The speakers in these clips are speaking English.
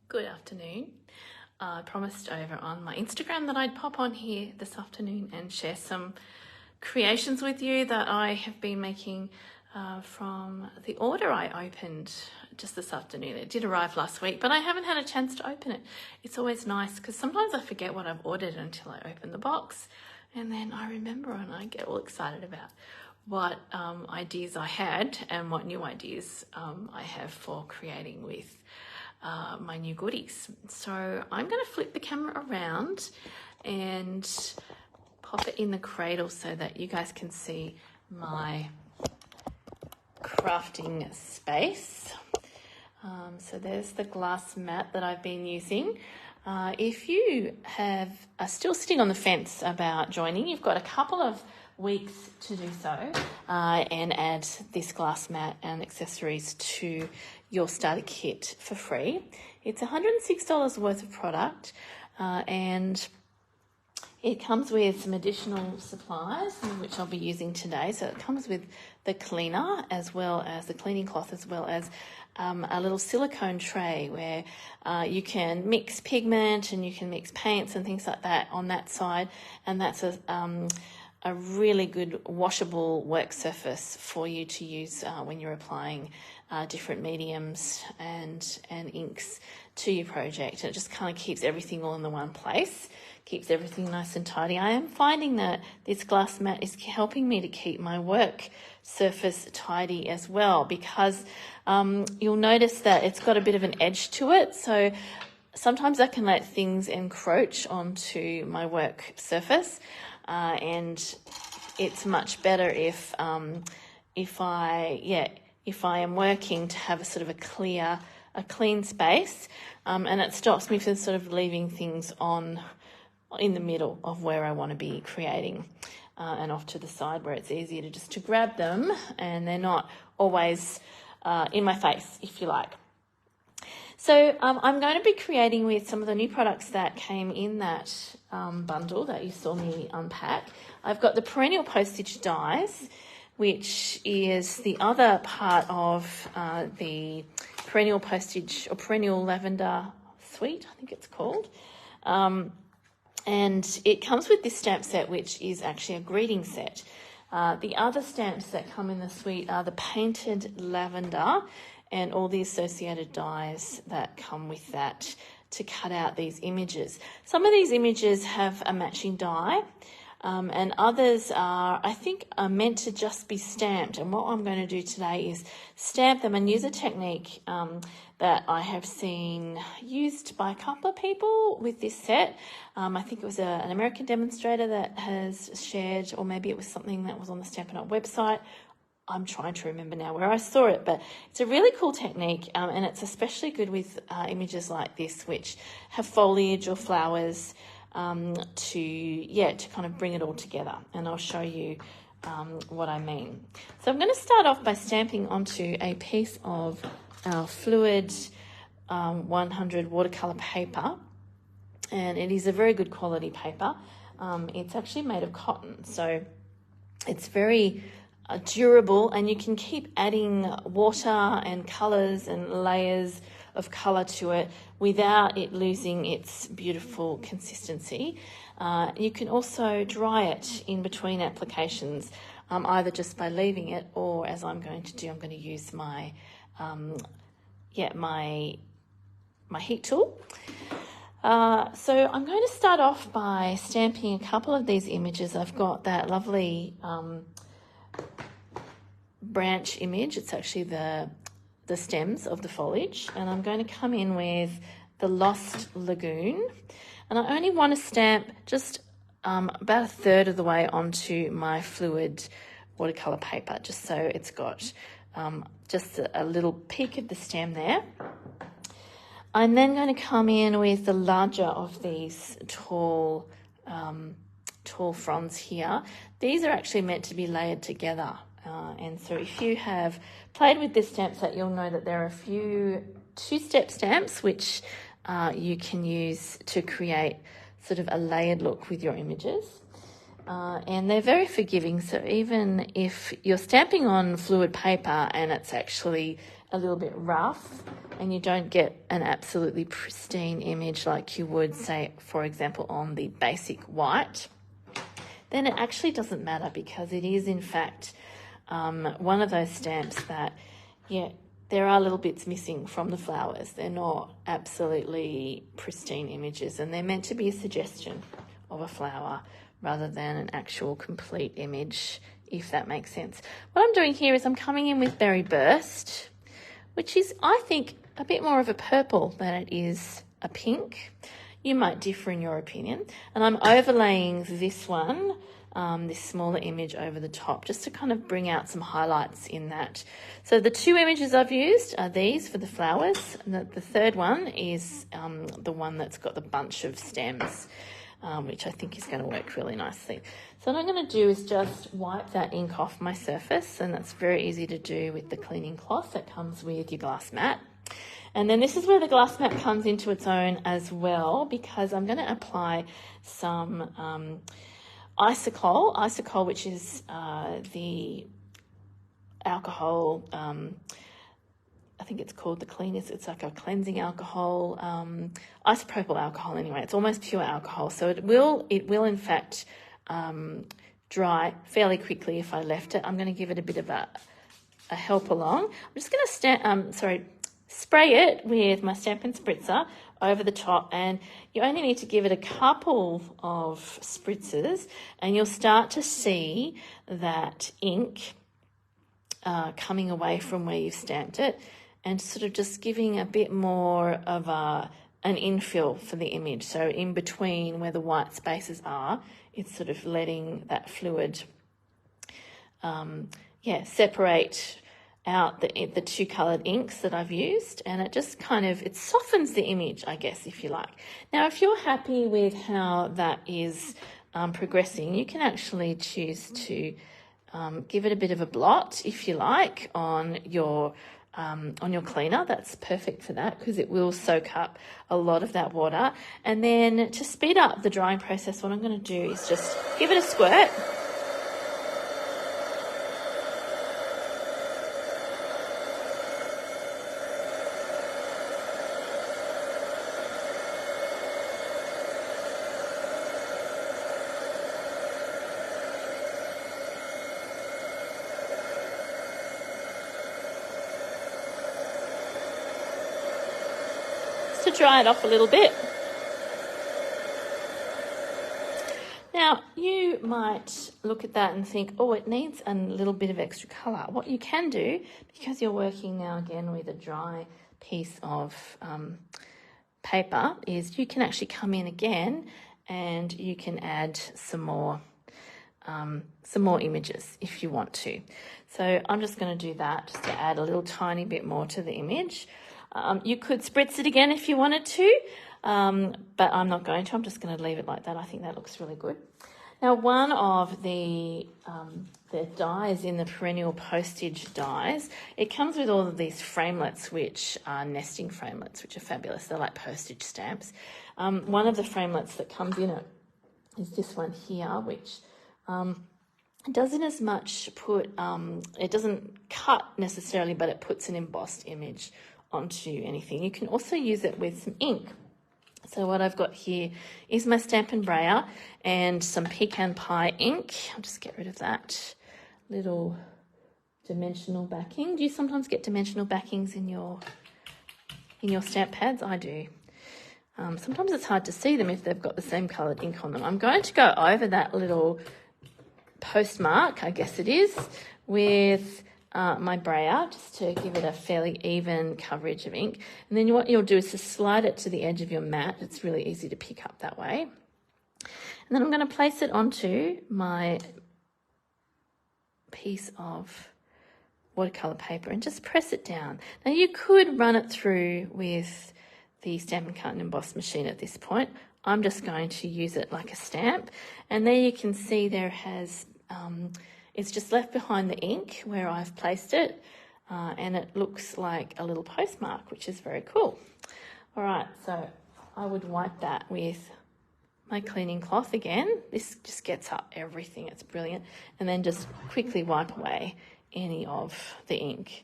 Good afternoon. I promised over on my Instagram that I'd pop on here this afternoon and share some creations with you that I have been making from the order I opened just this afternoon. It did arrive last week, but I haven't had a chance to open it. It's always nice because sometimes I forget what I've ordered until I open the box, and then I remember and I get all excited about what ideas I had and what new ideas I have for creating with my new goodies. So I'm going to flip the camera around and pop it in the cradle so that you guys can see my crafting space. So there's the glass mat that I've been using. If you are still sitting on the fence about joining, you've got a couple of weeks to do so and add this glass mat and accessories to your starter kit for free. It's $106 worth of product and it comes with some additional supplies, which I'll be using today. So it comes with the cleaner as well as the cleaning cloth, as well as a little silicone tray where you can mix pigment and you can mix paints and things like that on that side. And that's a really good washable work surface for you to use when you're applying different mediums and inks to your project. It just kind of keeps everything all in the one place, keeps everything nice and tidy. I am finding that this glass mat is helping me to keep my work surface tidy as well, because you'll notice that it's got a bit of an edge to it. So sometimes I can let things encroach onto my work surface. And it's much better if I am working to have a sort of a clean space, and it stops me from sort of leaving things in the middle of where I want to be creating, and off to the side where it's easier to grab them, and they're not always in my face, if you like. So I'm going to be creating with some of the new products that came in that bundle that you saw me unpack. I've got the Perennial Postage dies, which is the other part of the Perennial Postage or Perennial Lavender Suite, I think it's called. And it comes with this stamp set, which is actually a greeting set. The other stamps that come in the suite are the Painted Lavender and all the associated dies that come with that to cut out these images. Some of these images have a matching die, and others are meant to just be stamped. And what I'm going to do today is stamp them and use a technique that I have seen used by a couple of people with this set. I think it was an American demonstrator that has shared, or maybe it was something that was on the Stampin' Up website. I'm trying to remember now where I saw it, but it's a really cool technique, and it's especially good with images like this, which have foliage or flowers, to kind of bring it all together. And I'll show you what I mean. So I'm going to start off by stamping onto a piece of our fluid 100 watercolour paper, and it is a very good quality paper. It's actually made of cotton, so it's very durable, and you can keep adding water and colours and layers of colour to it without it losing its beautiful consistency. You can also dry it in between applications, either just by leaving it, or as I'm going to do, I'm going to use my my heat tool. So I'm going to start off by stamping a couple of these images. I've got that lovely branch image. It's actually the stems of the foliage, and I'm going to come in with the Lost Lagoon, and I only want to stamp just about a third of the way onto my fluid watercolor paper, just so it's got just a little peak of the stem there. I'm then going to come in with the larger of these tall fronds here. These are actually meant to be layered together. And so if you have played with this stamp set, you'll know that there are a few two-step stamps which you can use to create sort of a layered look with your images. And they're very forgiving, so even if you're stamping on fluid paper and it's actually a little bit rough, and you don't get an absolutely pristine image like you would, say, for example, on the basic white, then it actually doesn't matter, because it is in fact one of those stamps that, yeah, there are little bits missing from the flowers. They're not absolutely pristine images, and they're meant to be a suggestion of a flower rather than an actual complete image, if that makes sense. What I'm doing here is I'm coming in with Berry Burst, which is, I think, a bit more of a purple than it is a pink. You might differ in your opinion. And I'm overlaying this one, this smaller image over the top, just to kind of bring out some highlights in that. So the two images I've used are these for the flowers. And the third one is the one that's got the bunch of stems, which I think is going to work really nicely. So what I'm going to do is just wipe that ink off my surface, and that's very easy to do with the cleaning cloth that comes with your glass mat. And then this is where the glass mat comes into its own as well, because I'm going to apply some Isocol, which is the alcohol, I think it's called the cleanest, it's like a cleansing alcohol, isopropyl alcohol anyway. It's almost pure alcohol. So it will in fact dry fairly quickly if I left it. I'm going to give it a bit of a help along. I'm just going to spray it with my Stampin' Spritzer over the top, and you only need to give it a couple of spritzers, and you'll start to see that ink coming away from where you've stamped it, and sort of just giving a bit more of an infill for the image. So in between where the white spaces are, it's sort of letting that fluid separate out the two coloured inks that I've used, and it just kind of, it softens the image, I guess, if you like. Now, if you're happy with how that is progressing, you can actually choose to give it a bit of a blot, if you like, on your cleaner. That's perfect for that, because it will soak up a lot of that water. And then to speed up the drying process, what I'm going to do is just give it a squirt. To dry it off a little bit. Now, you might look at that and think, oh, it needs a little bit of extra colour. What you can do, because you're working now again with a dry piece of paper, is you can actually come in again and you can add some more images if you want to. So I'm just going to do that, just to add a little tiny bit more to the image. You could spritz it again if you wanted to, but I'm not going to. I'm just going to leave it like that. I think that looks really good. Now, one of the dies in the Perennial Postage dies, it comes with all of these framelets, which are nesting framelets, which are fabulous. They're like postage stamps. One of the framelets that comes in it is this one here, which doesn't as much it doesn't cut necessarily, but it puts an embossed image onto anything. You can also use it with some ink. So what I've got here is my Stampin' Brayer and some Pecan Pie ink. I'll just get rid of that little dimensional backing. Do you sometimes get dimensional backings in your stamp pads? I do. Sometimes it's hard to see them if they've got the same coloured ink on them. I'm going to go over that little postmark, I guess it is, with my brayer, just to give it a fairly even coverage of ink. And then what you'll do is just slide it to the edge of your mat. It's really easy to pick up that way. And then I'm going to place it onto my piece of watercolour paper and just press it down. Now, you could run it through with the Stampin' Cut and Emboss machine at this point. I'm just going to use it like a stamp. And there you can see there has... it's just left behind the ink where I've placed it, and it looks like a little postmark, which is very cool. All right, so I would wipe that with my cleaning cloth again. This just gets up everything. It's brilliant. And then just quickly wipe away any of the ink.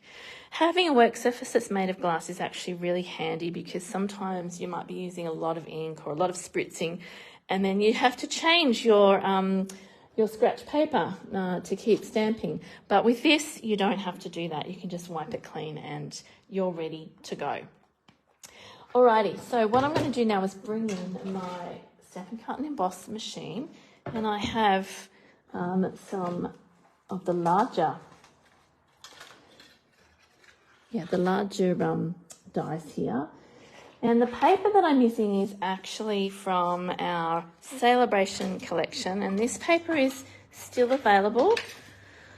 Having a work surface that's made of glass is actually really handy because sometimes you might be using a lot of ink or a lot of spritzing, and then you have to change your scratch paper to keep stamping. But with this, you don't have to do that. You can just wipe it clean and you're ready to go. Alrighty, so what I'm going to do now is bring in my Stampin' Cut and Emboss machine, and I have some of the larger dies here. And the paper that I'm using is actually from our Celebration collection, and this paper is still available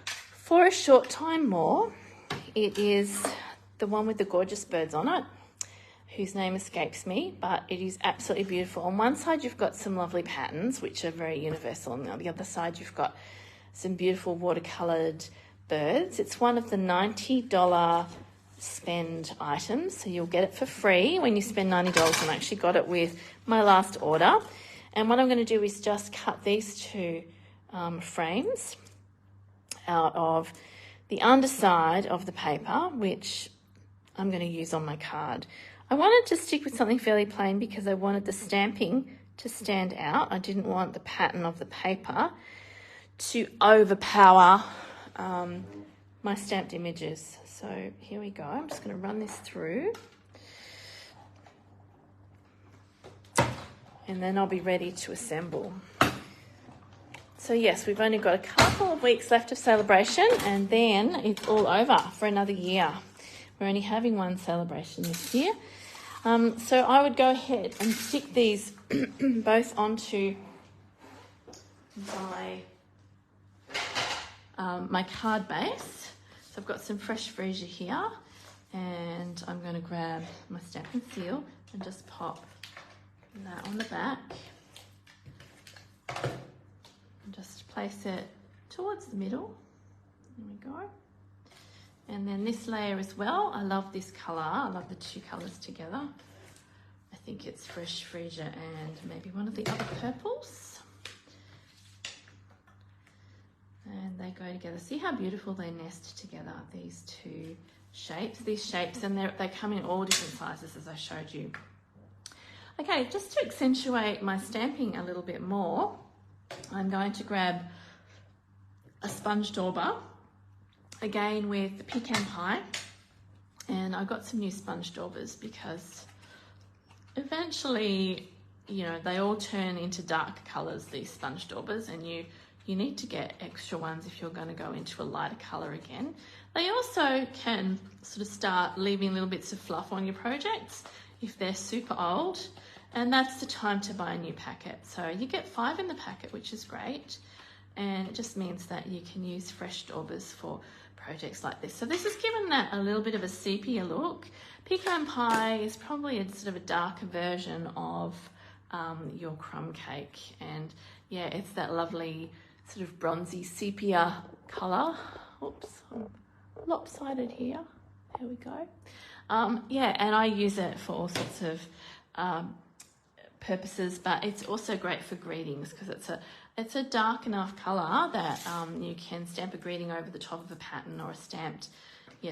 for a short time more. It is the one with the gorgeous birds on it, whose name escapes me, but it is absolutely beautiful. On one side you've got some lovely patterns which are very universal, and on the other side you've got some beautiful watercoloured birds. It's one of the $90 spend items, so you'll get it for free when you spend $90, and I actually got it with my last order. And what I'm going to do is just cut these two frames out of the underside of the paper, which I'm going to use on my card. I wanted to stick with something fairly plain because I wanted the stamping to stand out. I didn't want the pattern of the paper to overpower my stamped images. So here we go. I'm just going to run this through, and then I'll be ready to assemble. So yes, we've only got a couple of weeks left of celebration, and then it's all over for another year. We're only having one celebration this year. So I would go ahead and stick these both onto my card base. So I've got some fresh freesia here, and I'm going to grab my stamp and seal and just pop that on the back. And just place it towards the middle. There we go. And then this layer as well. I love this colour. I love the two colours together. I think it's fresh freesia and maybe one of the other purples. And they go together. See how beautiful they nest together, these two shapes. These shapes, and they come in all different sizes as I showed you. Okay, just to accentuate my stamping a little bit more, I'm going to grab a sponge dauber, again with the pecan pie, and I got some new sponge daubers because eventually, you know, they all turn into dark colours, these sponge daubers, and you need to get extra ones if you're going to go into a lighter colour again. They also can sort of start leaving little bits of fluff on your projects if they're super old, and that's the time to buy a new packet. So you get 5 in the packet, which is great, and it just means that you can use fresh daubers for projects like this. So this has given that a little bit of a sepia look. Pecan pie is probably a sort of a darker version of your crumb cake, and yeah, it's that lovely sort of bronzy sepia colour. Oops, I'm lopsided here. There we go. Yeah, and I use it for all sorts of purposes, but it's also great for greetings because it's a dark enough colour that you can stamp a greeting over the top of a pattern or a stamped,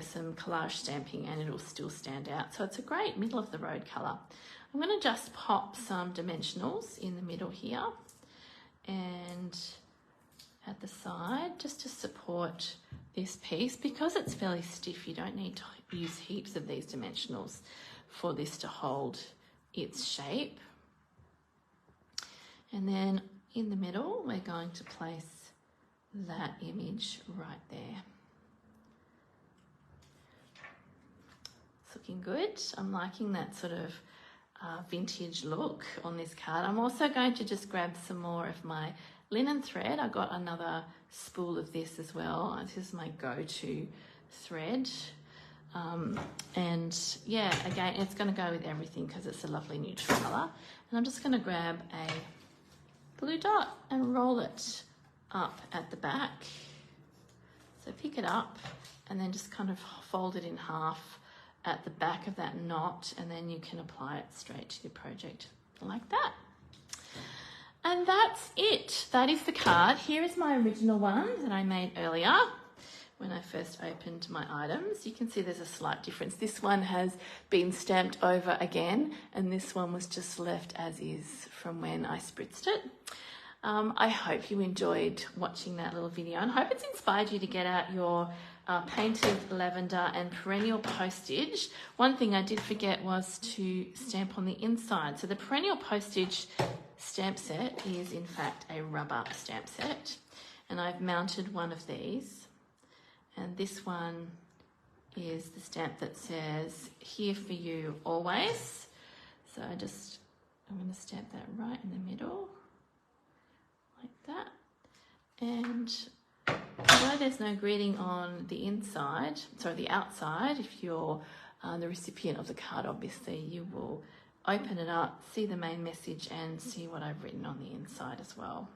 some collage stamping, and it'll still stand out. So it's a great middle of the road colour. I'm going to just pop some dimensionals in the middle here and at the side just to support this piece. Because it's fairly stiff, you don't need to use heaps of these dimensionals for this to hold its shape. And then in the middle, we're going to place that image right there. It's looking good. I'm liking that sort of vintage look on this card. I'm also going to just grab some more of my linen thread. I got another spool of this as well. This is my go-to thread. And yeah, again, it's going to go with everything because it's a lovely neutral colour. And I'm just going to grab a blue dot and roll it up at the back. So pick it up and then just kind of fold it in half at the back of that knot, and then you can apply it straight to your project like that. And that's it. That is the card. Here is my original one that I made earlier when I first opened my items. You can see there's a slight difference. This one has been stamped over again, and this one was just left as is from when I spritzed it. I hope you enjoyed watching that little video, and I hope it's inspired you to get out your painted lavender and perennial postage. One thing I did forget was to stamp on the inside. So the perennial postage stamp set is in fact a rubber stamp set, and I've mounted one of these, and this one is the stamp that says "Here for you always." So I'm going to stamp that right in the middle like that. And although there's no greeting on the inside, sorry, the outside, if you're the recipient of the card, obviously you will open it up, see the main message, and see what I've written on the inside as well.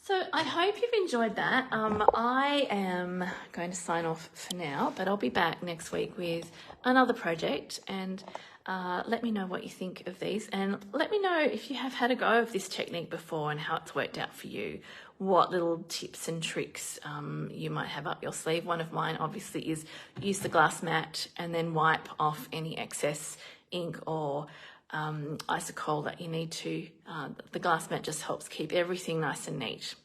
So I hope you've enjoyed that. I am going to sign off for now, but I'll be back next week with another project, and let me know what you think of these, and let me know if you have had a go of this technique before and how it's worked out for you, what little tips and tricks you might have up your sleeve. One of mine obviously is use the glass mat and then wipe off any excess ink or Isocol that you need to. The glass mat just helps keep everything nice and neat.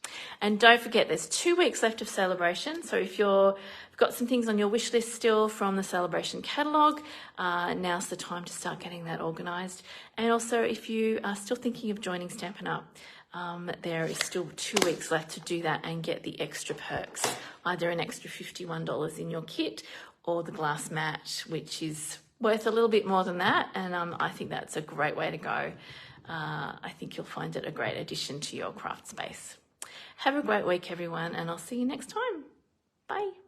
And don't forget, there's 2 weeks left of celebration, so if you've got some things on your wish list still from the celebration catalogue, now's the time to start getting that organised. And also, if you are still thinking of joining Stampin' Up, there is still 2 weeks left to do that and get the extra perks, either an extra $51 in your kit or the glass mat, which is worth a little bit more than that, and I think that's a great way to go. I think you'll find it a great addition to your craft space. Have a great week, everyone, and I'll see you next time. Bye.